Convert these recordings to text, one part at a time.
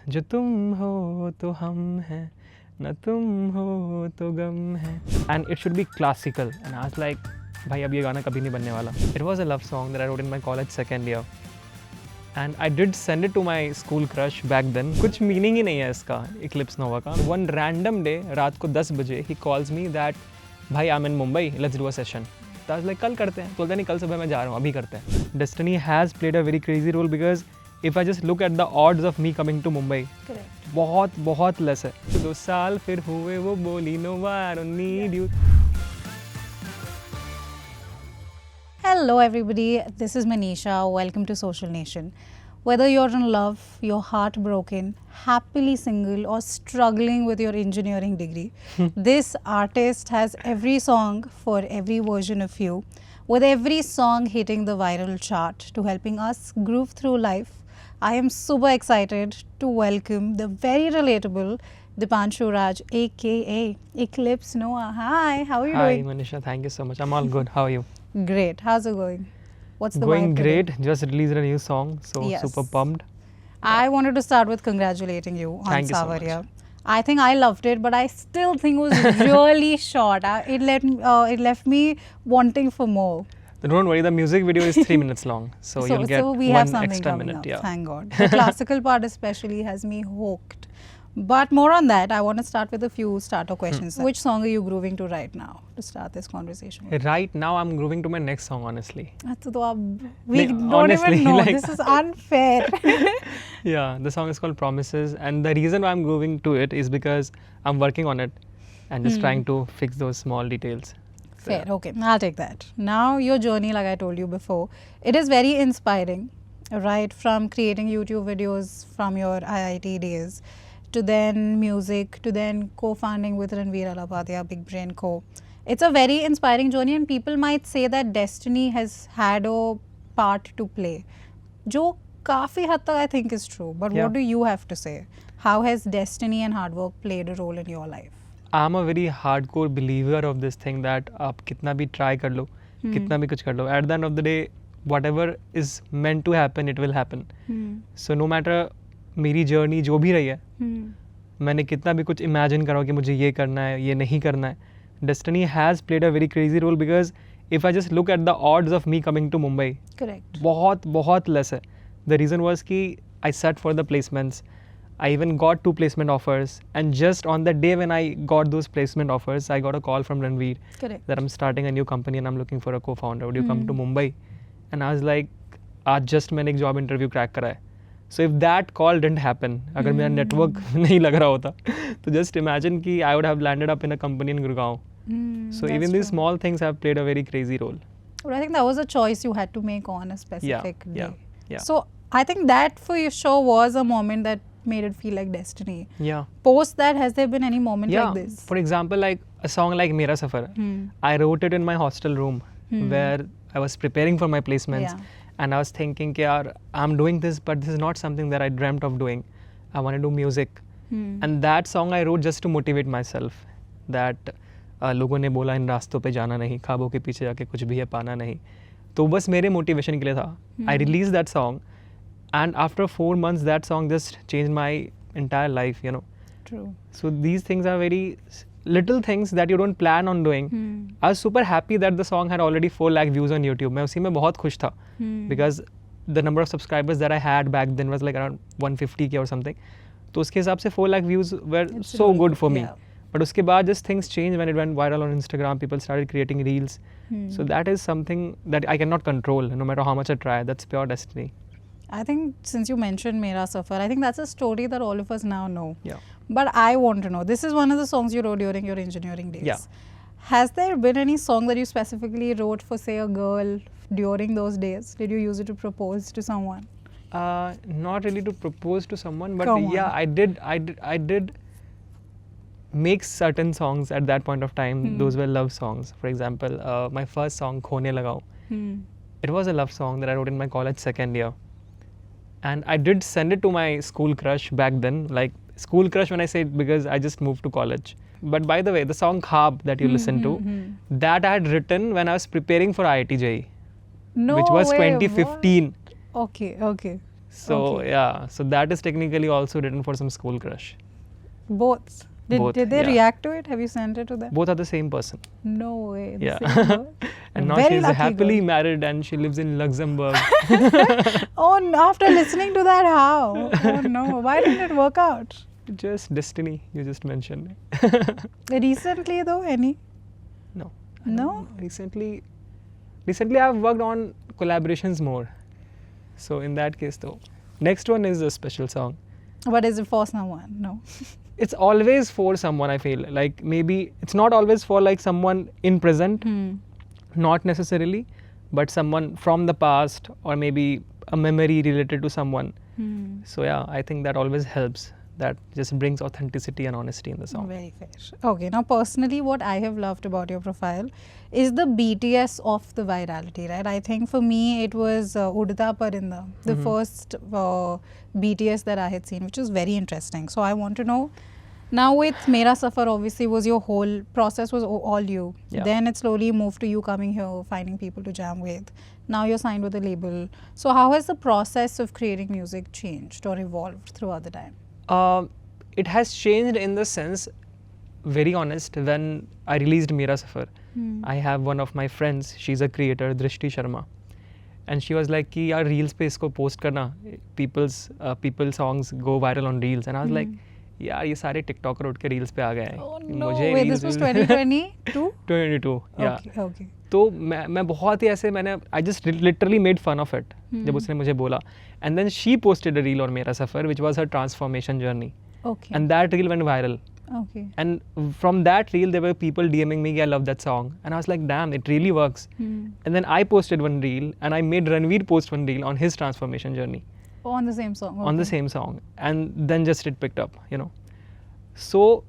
जो तुम हो तो हम हैं ना तुम हो तो गम है and it should be classical and I was like भाई अब ये गाना कभी नहीं बनने वाला. It was a love song that I wrote in my college second year and I did send it to my school crush back then. कुछ meaning ही नहीं है इसका Iqlipse Nova का. One random day रात को 10 बजे he calls me that भाई I'm in Mumbai, let's do a session. तो I was like कल करते हैं. बोलता नहीं कल सुबह मैं जा रहा हूँ, अभी करते हैं. Destiny has played a very crazy role because if I just look at the odds of me coming to Mumbai, बहुत बहुत less है. 2 साल फिर हुए वो बोली no I don't need you. Hello everybody, this is Manisha. Welcome to Social Nation. Whether you're in love, you're heartbroken, happily single or struggling with your engineering degree, this artist has every song for every version of you, with every song hitting the viral chart to helping us groove through life. I am super excited to welcome the very relatable Deepanshu Raj, a.k.a. Iqlipse Nova. Hi, how are you doing? Hi Manisha, thank you so much. I'm all good. How are you? Great. How's it going? What's the Going vibe today? great. Just released a new song, so Yes. super pumped. I wanted to start with congratulating you on Thank you so Saawariya. much. I think I loved it, but I still think it was really short. It left me wanting for more. Don't worry, the music video is 3 minutes long, so you'll get so we one have something extra coming minute. up. Yeah. Thank God. The classical part especially has me hooked. But more on that, I want to start with a few starter questions. Which song are you grooving to right now to start this conversation with? Right now, I'm grooving to my next song, honestly. We No, don't honestly, even know. like- This is unfair. Yeah, the song is called Promises, and the reason why I'm grooving to it is because I'm working on it and just trying to fix those small details. So, Fair, yeah. okay, I'll take that. Now, your journey, like I told you before, it is very inspiring, right? From creating YouTube videos from your IIT days, to then music, to then co-founding with Ranveer Alapadia, Big Brain Co. It's a very inspiring journey, and people might say that destiny has had a part to play. Jo काफी हद तक I think is true, but Yeah. what do you have to say? How has destiny and hard work played a role in your life? I'm a very hardcore believer of this thing that आप कितना भी try कर लो, कितना भी कुछ कर लो, at the end of the day, whatever is meant to happen, it will happen. So no matter मेरी journey जो भी रही है, मैंने कितना भी कुछ imagine करा हो कि मुझे ये करना है, ये नहीं करना है, destiny has played a very crazy role because if I just look at the odds of me coming to Mumbai, Correct. बहुत बहुत less है. The reason was कि I sat for the placements. I even got 2 placement offers, and just on the day when I got those placement offers, I got a call from Ranveer Correct. that I'm starting a new company and I'm looking for a co-founder. Would you come to Mumbai? And I was like, आज just मैंने एक job interview crack करा है. So if that call didn't happen, अगर मेरा network नहीं लग रहा होता, तो just imagine कि I would have landed up in a company in Gurgaon. So That's even these true. small things have played a very crazy role. But I think that was a choice you had to make on a specific day. Yeah. So I think that for you sure was a moment that made it feel like destiny. Yeah. Post that, has there been any moment Yeah. like this? For example, like a song like Mera Safar. I wrote it in my hostel room where I was preparing for my placements. Yeah. And I was thinking, yaar, I'm doing this, but this is not something that I dreamt of doing. I want to do music. And that song I wrote just to motivate myself. That लोगों ने बोला इन रास्तों पे जाना नहीं, ख्वाबों के पीछे जाके कुछ भी है पाना नहीं. तो बस मेरे मोटिवेशन के लिए था. I released that song. And after 4 months, that song just changed my entire life, you know. True. So these things are very little things that you don't plan on doing. I was super happy that the song had already 4 lakh views on YouTube. मैं उसी में बहुत खुश था because the number of subscribers that I had back then was like around 150K or something. तो उसके हिसाब से 4 lakh views were It's so really good good, for me. yeah. But उसके बाद just things changed when it went viral on Instagram. People started creating reels. So that is something that I cannot control no matter how much I try. That's pure destiny. I think since you mentioned Mera Safar, I think that's a story that all of us now know. Yeah. But I want to know, this is one of the songs you wrote during your engineering days. Yeah. Has there been any song that you specifically wrote for, say, a girl during those days? Did you use it to propose to someone? Not really to propose to someone, but Come yeah, on. I did make certain songs at that point of time. Those were love songs. For example, my first song, Khone Lagao. It was a love song that I wrote in my college second year. And I did send it to my school crush back then. Like school crush when I say it because I just moved to college. But by the way, the song Khwab that you listen to, that I had written when I was preparing for IIT JEE, No which was way, 2015. what? Okay. So Okay. yeah, so that is technically also written for some school crush. Both. Both, Did they yeah. react to it? Have you sent it to them? Both are the same person. No way. The Yeah. same girl? And now Very she's lucky happily girl. married and she lives in Luxembourg. Oh, after listening to that, how? Oh no. Why didn't it work out? Just destiny, you just mentioned. Recently, though, any? No. No? Recently I've worked on collaborations more. So in that case though. Next one is a special song. But is it for someone? No. It's always for someone, I feel. Like maybe it's not always for like someone in present, not necessarily, but someone from the past or maybe a memory related to someone. So yeah, I think that always helps. That just brings authenticity and honesty in the song. Very fair. Okay, now personally, what I have loved about your profile is the BTS of the virality, right? I think for me, it was Udta Parinda, the first BTS that I had seen, which was very interesting. So I want to know, now with Mera Safar, obviously, was your whole process was all you. Yeah. Then it slowly moved to you coming here, finding people to jam with. Now you're signed with a label. So how has the process of creating music changed or evolved throughout the time? It has changed in the sense, very honest, when I released Mera Safar, I have one of my friends, she's a creator, Drishti Sharma. And she was like, कि यार reels पे इसको post करना, people songs go viral on reels. And I was like, यार ये सारे TikToker उठ के reels पे आ गए हैं. Oh no, मुझे wait, reels this was 2022? 22, yeah. Okay, okay. तो मैं बहुत ही ऐसे मैंने I just literally made fun of it जब उसने मुझे बोला. And then she posted a reel on Mera Safar, which was her transformation journey. Okay. And that reel went viral. Okay. And from that reel, there were people DMing me, I love that song. And I was like, damn, it really works. And then I posted one reel and I made Ranveer post one reel on his transformation journey. On the same song. On the okay. same song. And then just it picked up, you know. So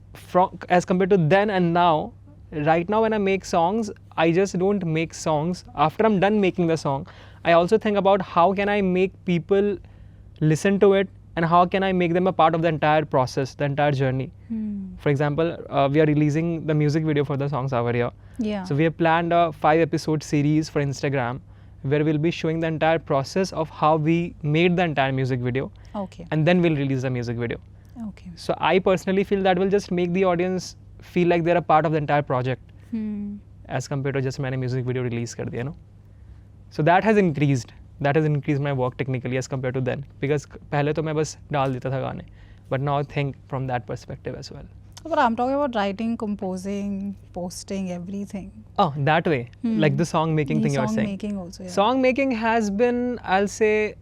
as compared to then and now, right now when I make songs, I just don't make songs. After I'm done making the song, I also think about how can I make people listen to it and how can I make them a part of the entire process, the entire journey. For example, we are releasing the music video for the song Saawariya. Yeah. So we have planned a 5-episode series for Instagram where we'll be showing the entire process of how we made the entire music video. Okay. And then we'll release the music video. Okay. So I personally feel that will just make the audience feel like they're a part of the entire project as compared to just मैंने music video release कर दिया, no? So that has increased. That has increased my work technically as compared to then. Because पहले तो मैं बस डाल देता था गाने. But now I think from that perspective as well. But I'm talking about writing, composing, posting, everything. Oh, that way. Like the song making thing you're song saying. making also, yeah. Song making has been, I'll say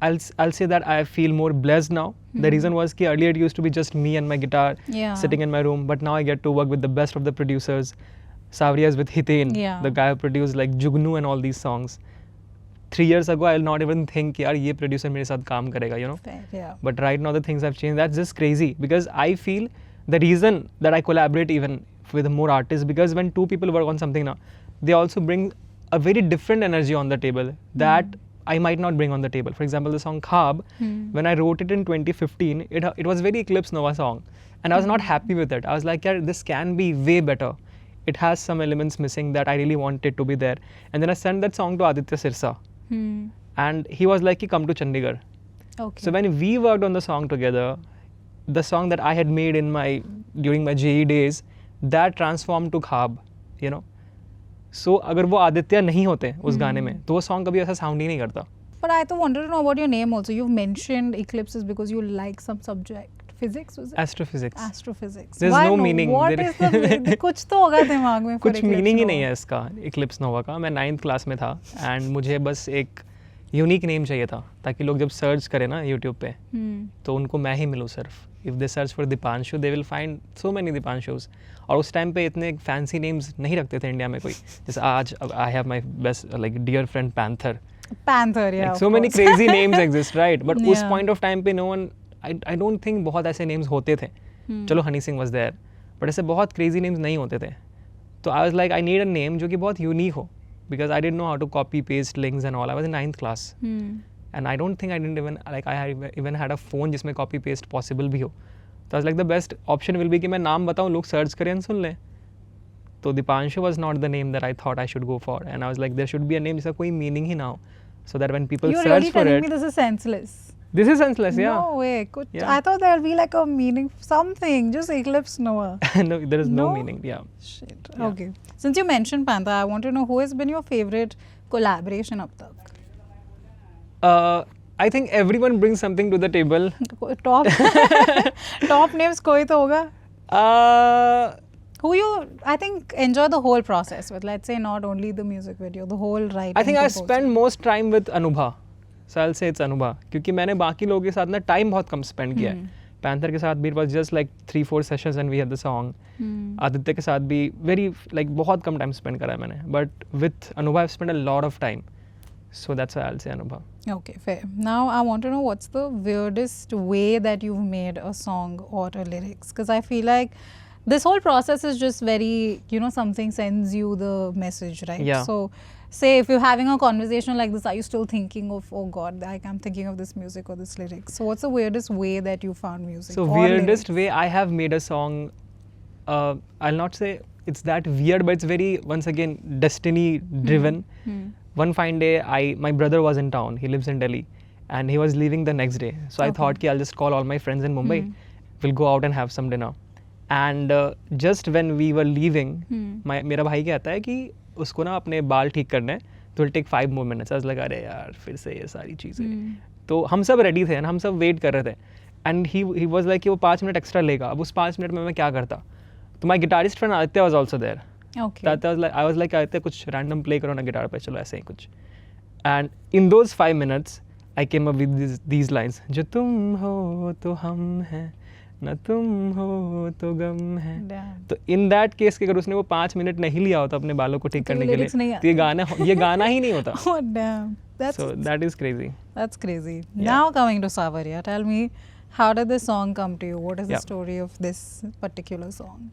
that I feel more blessed now. The reason was that earlier it used to be just me and my guitar Yeah. sitting in my room. But now I get to work with the best of the producers. Saawariya is with Hitain, Yeah. the guy who produced like Jugnu and all these songs. 3 years ago, I'll not even think यार ये producer मेरे साथ काम करेगा, you know. Fair, yeah. But right now the things have changed. That's just crazy because I feel the reason that I collaborate even with more artists because when two people work on something now, they also bring a very different energy on the table that I might not bring on the table. For example, the song Khwab, when I wrote it in 2015, it was very Iqlipse Nova song. And I was not happy with it. I was like, yeah, this can be way better. It has some elements missing that I really wanted to be there. And then I sent that song to Aditya Sirsa. And he was like, come to Chandigarh. Okay. So when we worked on the song together, the song that I had made during my JE days, that transformed to Khwab, you know. So अगर वो आदित्य नहीं होते उस गाने में, तो वो song कभी ऐसा sound ही नहीं करता. But I wanted to know about your name also. You've mentioned eclipses because you like some subject. Physics, was it? Astrophysics. Astrophysics. There's Why no meaning. What is the कुछ तो होगा दिमाग में. कुछ मीनिंग ही नहीं है इसका Iqlipse Nova का. मैं 9th क्लास में था एंड मुझे बस एक यूनिक नेम चाहिए था ताकि लोग जब सर्च करें ना यूट्यूब पे तो उनको मैं ही मिलूँ सिर्फ. If they search for Deepanshu they will find so many Deepanshus. और उस टाइम पे इतने फैंसी नेम्स नहीं रखते थे इंडिया में कोई. जैसे आज I have my best like dear friend panther. Panther, yeah. So many crazy names exist, right? But उस Yeah. point of time पे no one, I don't think बहुत ऐसे names होते थे. चलो Honey Singh was there, but ऐसे बहुत crazy names नहीं होते थे. तो I was like, I need a name जो कि बहुत unique हो, because I didn't know how to copy paste links and all. I was in 9th class, and I don't think I even had a phone जिसमें copy paste possible भी हो. तो I was like, the best option will be कि मैं नाम बताऊँ, लोग search करें and सुन लें. तो Deepanshu was not the name that I thought I should go for, and I was like, there should be a name जिसका कोई meaning ही ना हो. so that when people You're search really for telling it, me this is senseless. this is senseless. Yeah. No way. Yeah. I thought there'll be like a meaning, something. Just Iqlipse Nova. No, there is no No? meaning. Yeah. Shit. Yeah. Okay. Since you mentioned Panther, I want to know who has been your favorite collaboration up tak? I think everyone brings something to the table. Top top names koi to hoga? Uh, Who you, I think, enjoy the whole process with, let's say, not only the music video, the whole writing. I think I composing. spend most time with Anubha. So I'll say it's Anubha. क्योंकि मैंने बाकी लोगों के साथ ना time बहुत कम spend किया है. पैंथर के साथ भी it was just like 3-4 sessions and we had the song. Aditya के साथ भी very like बहुत कम टाइम स्पेंड करा है मैंने. But with Anubha I've spent a lot of time. So that's why I'll say Anubha. Okay, fair. Now I want to know what's the weirdest way that you've made a song or a lyrics, because I feel like this whole process is just very, you know, something sends you the message, right? Yeah. So say if you're having a conversation like this, are you still thinking of, oh God, like I'm thinking of this music or this lyrics? So what's the weirdest way that you found music? So or weirdest lyrics? way I have made a song, I'll not say it's that weird, but it's very, once again, destiny driven. One fine day, my brother was in town. He lives in Delhi, and he was leaving the next day. So I thought, I'll just call all my friends in Mumbai. We'll go out and have some dinner. And just when we were leaving, मेरा भाई कहता है कि उसको ना अपने बाल ठीक करने हैं, तो will take 5 more minutes. I was like, अरे यार फिर से ये सारी चीज़ें. तो हम सब रेडी थे, हम सब वेट कर रहे थे. And he was like कि वो 5 मिनट एक्स्ट्रा लेगा. अब उस 5 मिनट में मैं क्या करता? तो my guitarist friend Aditya was also there. Okay. I was like Aditya कुछ random play करो ना गिटार पे, चलो ऐसे ही कुछ. And in those 5 minutes, I came up with these lines. जो तुम हो तो हम हैं, न तुम हो तो गम है. तो in that case कि अगर उसने वो 5 मिनट नहीं लिया होता अपने बालों को ठीक करने के लिए, तो ये गाना ही नहीं होता. Oh damn. So that is crazy. That's crazy. Now coming to Saawariya, tell me, how did this song come to you? What is the story of this particular song?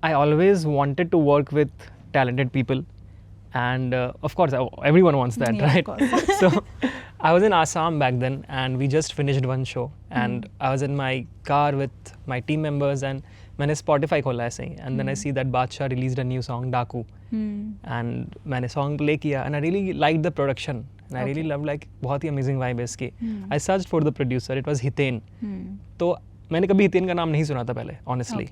I always wanted to work with talented people, and of course everyone wants that, right? Of course. So I was in Assam back then, and we just finished one show, and I was in my car with my team members, and मैंने Spotify खोला ऐसे ही, and then I see that Badshah released a new song, Daku, and मैंने song play किया, and I really liked the production, and I really loved like बहुत ही amazing vibe है इसकी. I searched for the producer, it was Hiten. तो मैंने कभी हितेन का नाम नहीं सुना था पहले, ऑनेस्टली.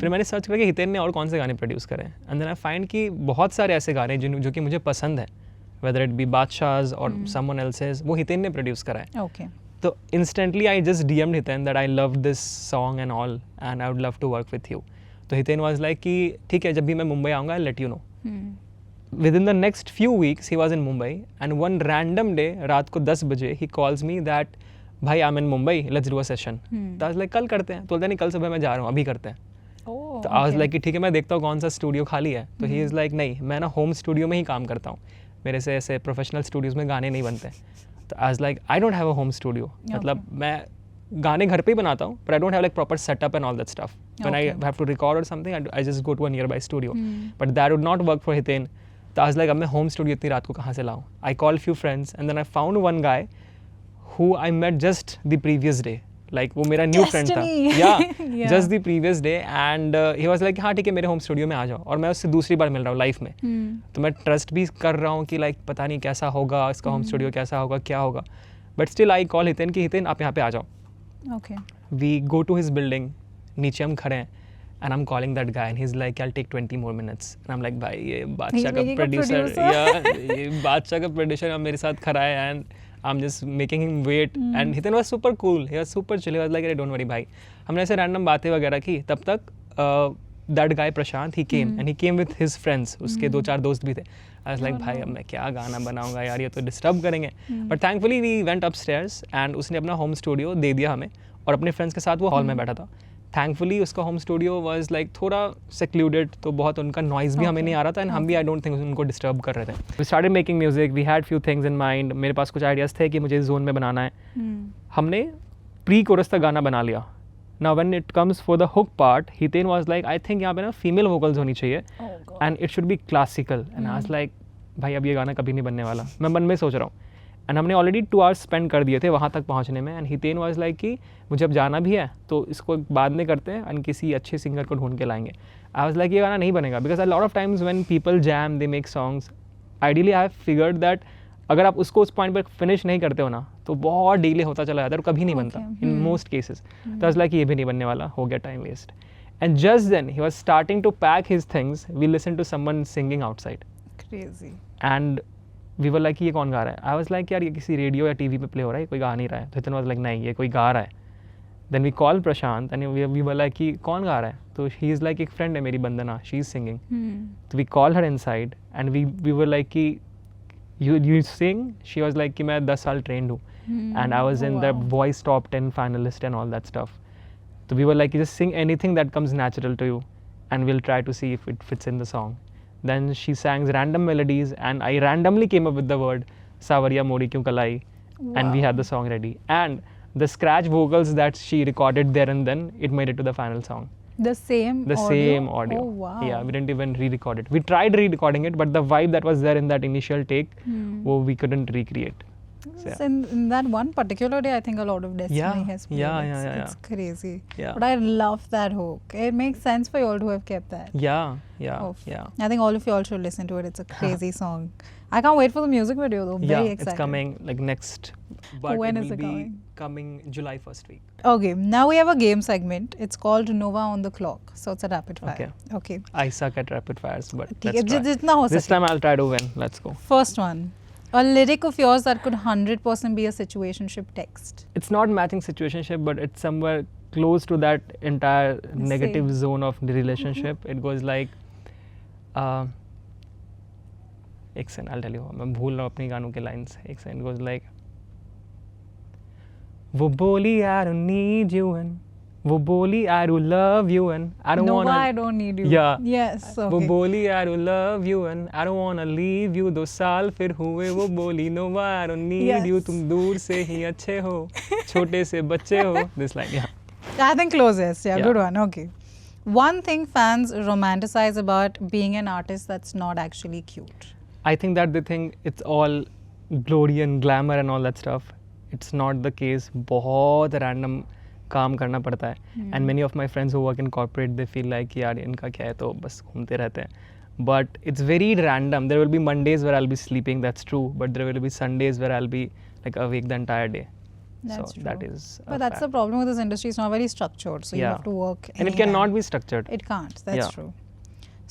फिर मैंने सर्च किया कि हितेन ने और कौन से गाने प्रोड्यूस करें, एंड देन आई फाइंड कि बहुत सारे ऐसे गाने जो कि मुझे पसंद हैं, वेदर इट बी बादशाहs और समवन एल्सेस, वो हितेन ने प्रोड्यूस करा है. Okay. तो instantly I just DMed Hiten that I love this song and all, and I would love to work with you. तो हितेन वाज लाइक कि ठीक है, जब भी मैं मुंबई आऊँगा I let you know. Within the next few weeks he was in Mumbai, and one random day रात को 10 बजे he calls me that भाई I am in Mumbai, let's do a session. तो आज लाइक कल करते हैं. तो बोलते नहीं, कल सुबह मैं जा रहा हूँ, अभी करते हैं. तो आई वाज लाइक कि ठीक है, मैं देखता हूँ कौन सा स्टूडियो खाली है. तो ही इज़ लाइक नहीं, मैं ना होम स्टूडियो में ही काम करता हूँ, मेरे से ऐसे प्रोफेशनल स्टूडियोज़ में गाने नहीं बनते. तो I was like I don't have a home studio, मतलब मैं गाने घर पे ही बनाता हूँ, but I don't have like proper setup and all that stuff. When I have to record or something, I just go to a nearby studio, but that would not work for Hiten. तो I was like अब मैं home studio इतनी रात को कहाँ से लाऊँ. I call few friends, and then I found one guy who I met just the previous day. Like वो मेरा new friend था. Yeah, just the previous day, and he was like हाँ ठीक है, मेरे होम स्टूडियो में आ जाओ. और मैं उससे दूसरी बार मिल रहा हूँ लाइफ में. तो मैं ट्रस्ट भी कर रहा हूँ कि लाइक पता नहीं कैसा होगा इसका होम स्टूडियो, कैसा होगा, क्या होगा. But still I call Hiten कि हितेन आप यहाँ पे आ जाओ. Okay. We go to his building, नीचे हम खड़े हैं, and I'm calling that guy, and he's like, I'll take 20 more minutes. And I'm like, भाई ये बादशाह का प्रोड्यूसर, या ये बादशाह का प्रोड्यूसर अब मेरे साथ खड़ा है, and I'm just making him wait. And Hitan was super cool. He was super chill. He was like, don't worry भाई. हमने ऐसे random बातें वगैरह की. तब तक that guy Prashant, he came, and he came with his friends. उसके 2-4 दोस्त भी थे. I was like, भाई अब मैं क्या गाना बनाऊंगा यार, ये तो डिस्टर्ब करेंगे. But thankfully we went upstairs, and उसने अपना होम स्टूडियो दे दिया हमें, और अपने फ्रेंड्स के साथ वो हॉल में बैठा था. थैंकफुली उसका होम स्टूडियो वाज लाइक थोड़ा सेक्लूडेड, तो बहुत उनका नॉइज़ भी हमें नहीं आ रहा था, एंड हम भी आई डोंट थिंक उनको डिस्टर्ब कर रहे थे. We started making music, we had few things in mind. मेरे पास कुछ आइडियाज़ थे कि मुझे जोन में बनाना है. हमने प्री कोरस तक गाना बना लिया. Now when it comes for the hook part, Hiten was like I think यहाँ पे ना फीमेल वोकल्स होनी चाहिए, and it should be classical. And I was like भाई अब ये गाना कभी नहीं बनने वाला, मैं मन में सोच रहा हूँ. एंड हमने ऑलरेडी 2 hours स्पेंड कर दिए थे वहाँ तक पहुँचने में. एंड हितेन वाज लाइक कि मुझे अब जाना भी है, तो इसको बाद में करते हैं एंड किसी अच्छे सिंगर को ढूंढ के लाएंगे. आई वाज लाइक ये गाना नहीं बनेगा, because a lot of times when people jam they make songs, ideally I have figured that अगर आप उसको उस पॉइंट पर फिनिश नहीं करते हो ना तो बहुत डिले होता चला जाता है और कभी नहीं बनता इन मोस्ट केसेस. तो आज लाइक ये भी नहीं बनने वाला, हो गया time waste. And just then he was starting to pack his things, we listen to someone singing outside. Crazy. And we were like ये कौन गा रहा है. आई वाज लाइक यार ये किसी रेडियो या टीवी पे प्ले हो रहा है, कोई गा नहीं रहा है. नितिन वाज लाइक नहीं ये कोई गा रहा है. Then we call Prashant and we were like कि कौन गा रहा है. तो ही इज़ लाइक एक फ्रेंड है मेरी बंदना, शी इज़ सिंगिंग. तो we call her inside and we were like कि you sing. She was like कि मैं 10 साल trained हूँ and I was in the voice top 10 finalist and all that stuff. So we were like just sing anything that comes natural to you and we'll try to see if it fits in the song. Then she sang random melodies and I randomly came up with the word Saawariya modi kyun kalai and we had the song ready. And the scratch vocals that she recorded there and then, it made it to the final song. The same audio. Oh wow. Yeah, we didn't even re-record it. We tried re-recording it, but the vibe that was there in that initial take, we couldn't recreate. So, in that one particular day, I think a lot of destiny has played. Yeah. It's crazy. Yeah. But I love that hook. It makes sense for you all to have kept that. Yeah. I think all of you all should listen to it. It's a crazy song. I can't wait for the music video though. Very excited. It's coming like next. But when it is will it be coming July 1st week. Okay, now we have a game segment. It's called Nova on the Clock. So it's a rapid fire. Okay. I suck at rapid fires, but ठीक है, let's try. जितना हो This सके. time I'll try to win. Let's go. First one. A lyric of yours that could 100% be a situationship text. It's not matching situationship, but it's somewhere close to that entire negative zone of the relationship. It goes like, एक second, I'll tell you. मैं भूल रहा हूँ अपनी गानों के lines. एक second. It goes like, वो बोली I don't need you and वो बोली I do love you and I don't wanna. No, I don't need you. Yeah. Yes. Okay. वो बोली I do love you and I don't wanna leave you. 2 साल फिर हुए वो बोली no I don't need you. तुम दूर से ही अच्छे हो, छोटे से बच्चे हो. This line, yeah. I think closest. Yeah, good one. Okay. One thing fans romanticize about being an artist that's not actually cute. I think that they think it's all glory and glamour and all that stuff. It's not the case. बहुत random काम करना पड़ता है. And many of my friends who work in corporate, they feel like यार इनका क्या है तो बस घूमते रहते हैं. But it's very random. There will be Mondays where I'll be sleeping, that's true. But there will be Sundays where I'll be like awake the entire day. That's true. That is but that's the problem with this industry. It's not very structured. So you have to work. And it cannot be structured. It can't. That's true.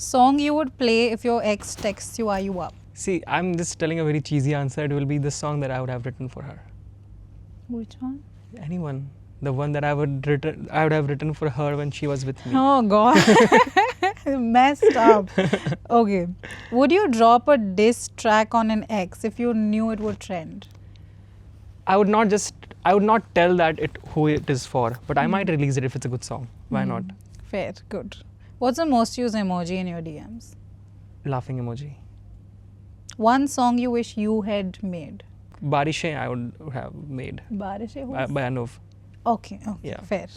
Song you would play if your ex texts you, are you up? See, I'm just telling a very cheesy answer. It will be the song that I would have written for her. Which one? Anyone. The one that I would have written for her when she was with me. Oh God. Messed up. Okay. Would you drop a diss track on an ex if you knew it would trend? I would not tell that who it is for, but I might release it if it's a good song. Why not? Fair. Good. What's the most used emoji in your DMs? Laughing emoji. One song you wish you had made? Barishein I would have made. Barishein? By Anuv. Okay. Fair.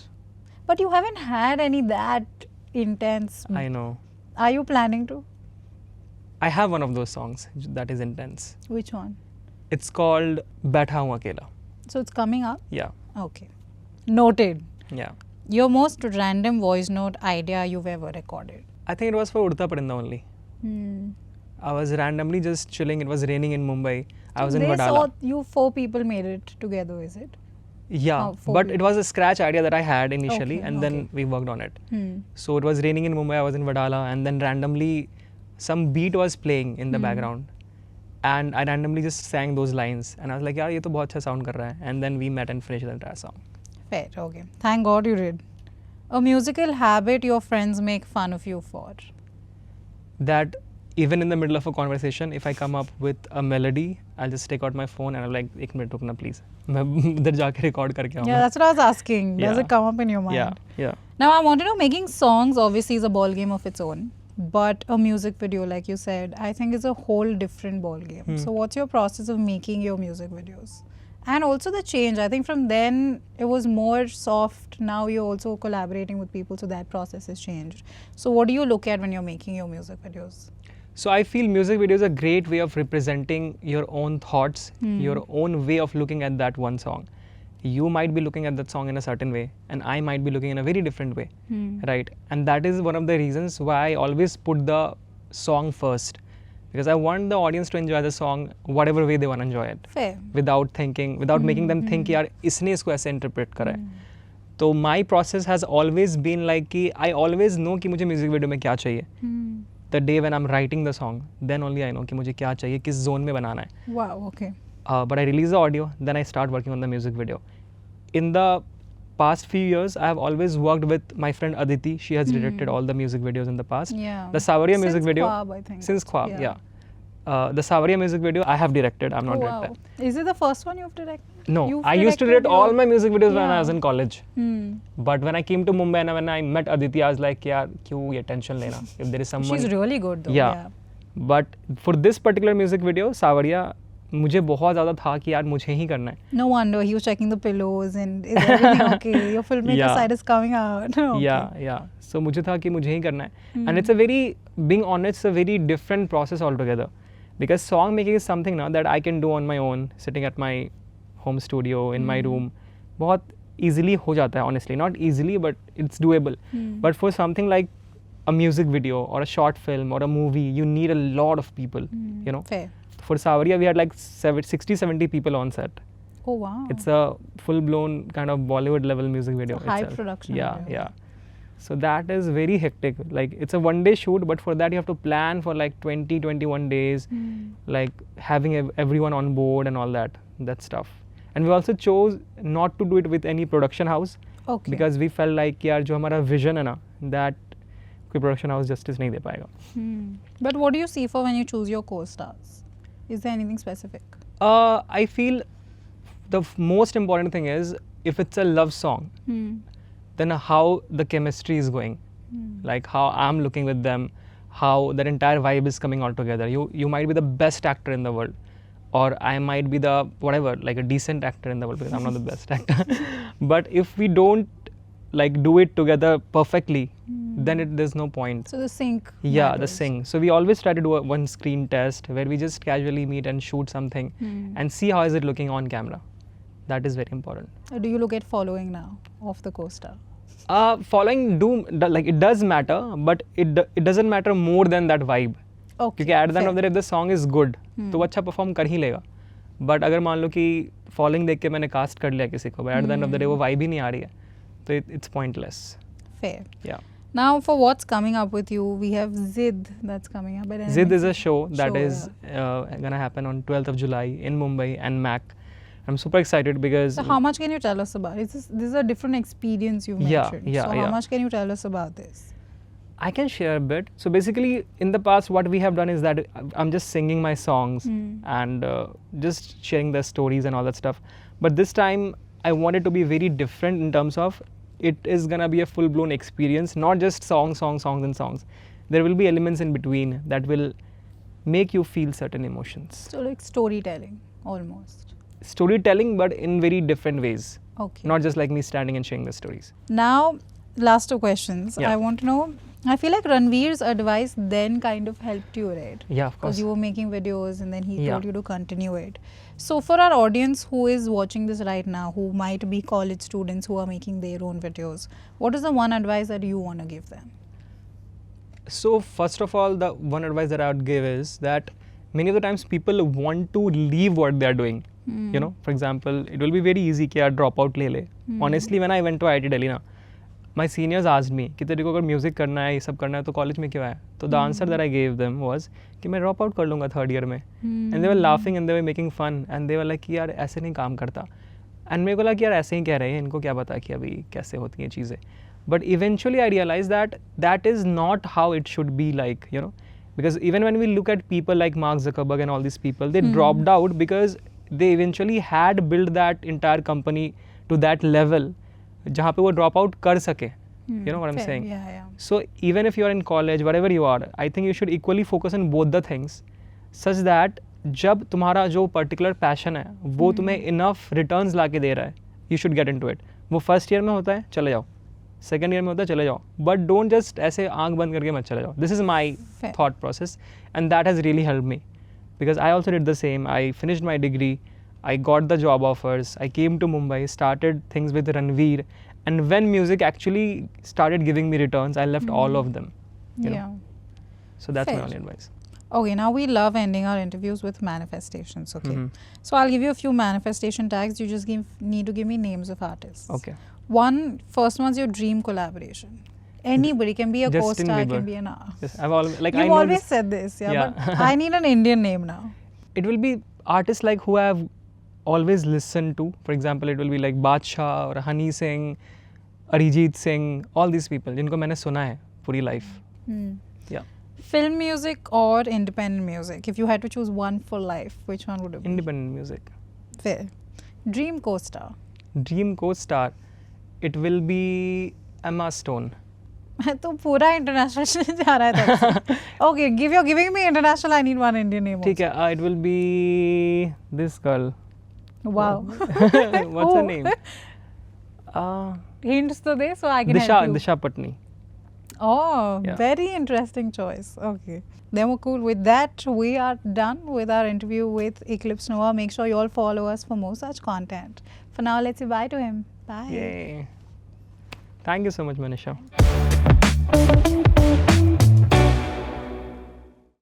But you haven't had any that intense. I know. Are you planning to? I have one of those songs that is intense. Which one? It's called Baitha Hoon Akela. So it's coming up? Yeah. Okay. Noted. Yeah. Your most random voice note idea you've ever recorded? I think it was for Udta Parinda only. I was randomly just chilling. It was raining in Mumbai. I was in Vadala. So you 4 people made it together, is it? Yeah, but it was a scratch idea that I had initially, and then we worked on it. So it was raining in Mumbai, I was in Vadala, and then randomly some beat was playing in the background, and I randomly just sang those lines, and I was like, yeah, ये तो बहुत अच्छा sound कर रहा है, and then we met and finished the entire song. Fair, okay. Thank God you did. A musical habit your friends make fun of you for? That even in the middle of a conversation, if I come up with a melody, I'll just take out my phone and I'm like, एक minute रुकना please. मैं उधर जाके record करके आऊँगा. Yeah, that's what I was asking. Does it come up in your mind? Yeah. Now I want to know, making songs obviously is a ball game of its own, but a music video, like you said, I think is a whole different ball game. So what's your process of making your music videos? And also the change. I think from then it was more soft. Now you're also collaborating with people, so that process has changed. So what do you look at when you're making your music videos? So I feel music videos are a great way of representing your own thoughts, your own way of looking at that one song. You might be looking at that song in a certain way, and I might be looking in a very different way, right? And that is one of the reasons why I always put the song first, because I want the audience to enjoy the song whatever way they want to enjoy it, Fair. without thinking, without making them think यार इसने इसको ऐसे interpret करा है. तो my process has always been like कि I always know कि मुझे music video में क्या चाहिए. The day when I'm writing the song, then only I know कि मुझे क्या चाहिए, किस zone में बनाना है. Wow, okay. But I release the audio, then I start working on the music video. In the past few years, I have always worked with my friend Aditi. She has directed all the music videos in the past. Yeah. The Saawariya music Since video. Khwab, I think. Since Khwab, yeah. The Saawariya music video I have directed. I'm not Wow. director. Is it the first one you've directed? No, You've I used to directed direct all your- my music videos when I Yeah. was in college. But when I came to Mumbai and when I met Aditi, I was like, यार क्यों ये tension लेना? If there is someone. She's really good though. Yeah. But for this particular music video, Saawariya, मुझे बहुत ज़्यादा था कि यार मुझे ही करना है. No wonder he was checking the pillows and is everything okay? Your filmmaker Yeah. side is coming out. Okay. Yeah. So मुझे था कि मुझे ही करना है. And it's a very, being honest, it's a very different process altogether. Because song making is something now that I can do on my own, sitting at my home studio, in my room. बहुत easily हो जाता है, honestly. Not easily, but it's doable. But for something like a music video or a short film or a movie, you need a lot of people, you know. Fair. For Saawariya, we had like 60-70 people on set. Oh wow. It's a full-blown kind of Bollywood level music video. It's a high itself. production Yeah, video. yeah. So that is very hectic. Like it's a one-day shoot, but for that you have to plan for like 20-21 days, like having everyone on board and all that stuff. And we also chose not to do it with any production house Okay. because we felt like यार जो हमारा vision है ना, that कोई production house justice नहीं दे पाएगा. But what do you see for when you choose your co-stars? Is there anything specific? I feel the most important thing is if it's a love song, then how the chemistry is going, like how I'm looking with them, how that entire vibe is coming all together. You might be the best actor in the world, or I might be the whatever, like a decent actor in the world because I'm not the best actor. But if we don't like do it together perfectly, then there's no point. So the sync. Yeah, the matters. sync. So we always try to do one screen test where we just casually meet and shoot something and see how is it looking on camera. That is very important. Do you look at following now of the co-star? Following like it does matter, but it doesn't matter more than that vibe. Okay. क्योंकि at the end fair. of the day, if the song is good, तो वो अच्छा perform कर ही लेगा. But अगर मान लो कि following देख के मैंने cast कर लिया किसी को, but at the end of the day वो vibe ही नहीं आ रही है, तो it's pointless. Fair. Yeah. Now for what's coming up with you, we have Zid that's coming up. Zid is a show that Show, is gonna happen on 12th of July in Mumbai and Mac. I'm super excited because So how much can you tell us about it? This is a different experience you Yeah, mentioned. yeah, So how yeah. much can you tell us about this? I can share a bit. So basically, in the past, what we have done is that I'm just singing my songs and just sharing the stories and all that stuff. But this time, I want it to be very different in terms of it is gonna be a full-blown experience, not just songs. There will be elements in between that will make you feel certain emotions. So like storytelling almost. Storytelling, but in very different ways. Okay. Not just like me standing and sharing the stories. Now, last two questions. Yeah. I want to know, I feel like Ranveer's advice then kind of helped you, right? Yeah, of Because course. you were making videos and then he Yeah. told you to continue it. So for our audience who is watching this right now, who might be college students who are making their own videos, what is the one advice that you want to give them? So first of all, the one advice that I would give is that many of the times people want to leave what they are doing. You know, for example, it will be very easy कि यार drop out ले ले. Honestly, when I went to IIT Delhi ना, my seniors asked me कि तेरे को अगर music करना है, ये सब करना है तो college में क्यों आया? तो the answer that I gave them was कि मैं drop out कर लूँगा third year में. And they were laughing and they were making fun and they were like कि यार ऐसे नहीं काम करता. And मेरे को लगा कि यार ऐसे ही कह रहे हैं, इनको क्या पता कि अभी कैसे होती हैं चीज़ें. But eventually I realized that that is not how it should be like, you know. Because even when we look at people like Mark Zuckerberg and all these people, they dropped out because they eventually had built that entire company to that level जहाँ पे वो drop out कर सके. You know what I'm Fair. saying? Yeah, yeah. So even if you are in college, wherever you are, I think you should equally focus on both the things, such that जब तुम्हारा जो particular passion है, वो तुम्हें enough returns ला के दे रहा है, you should get into it. वो first year में होता है, चले जाओ. Second year में होता है, चले जाओ. But don't just ऐसे आंख बंद करके मत चले जाओ. This is my Fair. thought process, and that has really helped me, because I also did the same. I finished my degree, I got the job offers, I came to Mumbai, started things with Ranveer, and when music actually started giving me returns, I left all of them. You know? Yeah. So that's my Fair. only advice. Okay, now we love ending our interviews with manifestations. Okay, Mhm. so I'll give you a few manifestation tags. You just need to give me names of artists. Okay. First one's your dream collaboration. Anybody can be a Justin co-star, Bieber. can be an. Yes, I've always like I You've know always this. said this, yeah. Yeah. But I need an Indian name now. It will be artists like who I've always listened to. For example, it will be like Badshah or Honey Singh, Arijit Singh, all these people जिनको मैंने सुना है पूरी life. Yeah. Film music or independent music? If you had to choose one for life, which one would it be? Independent music. Fair. Dream co-star. Dream co-star. It will be Emma Stone. तो पूरा international जा रहा है तब से. Okay, you're giving me international. I need one Indian name. ठीक है. It will be this girl. Wow. What's her name? Hints to this so I can help you. Disha Patni. Oh, Yeah. very interesting choice. Okay. Then we're cool. With that, we are done with our interview with Iqlipse Nova. Make sure you all follow us for more such content. For now, let's say bye to him. Bye. Yay. Thank you so much, Manisha.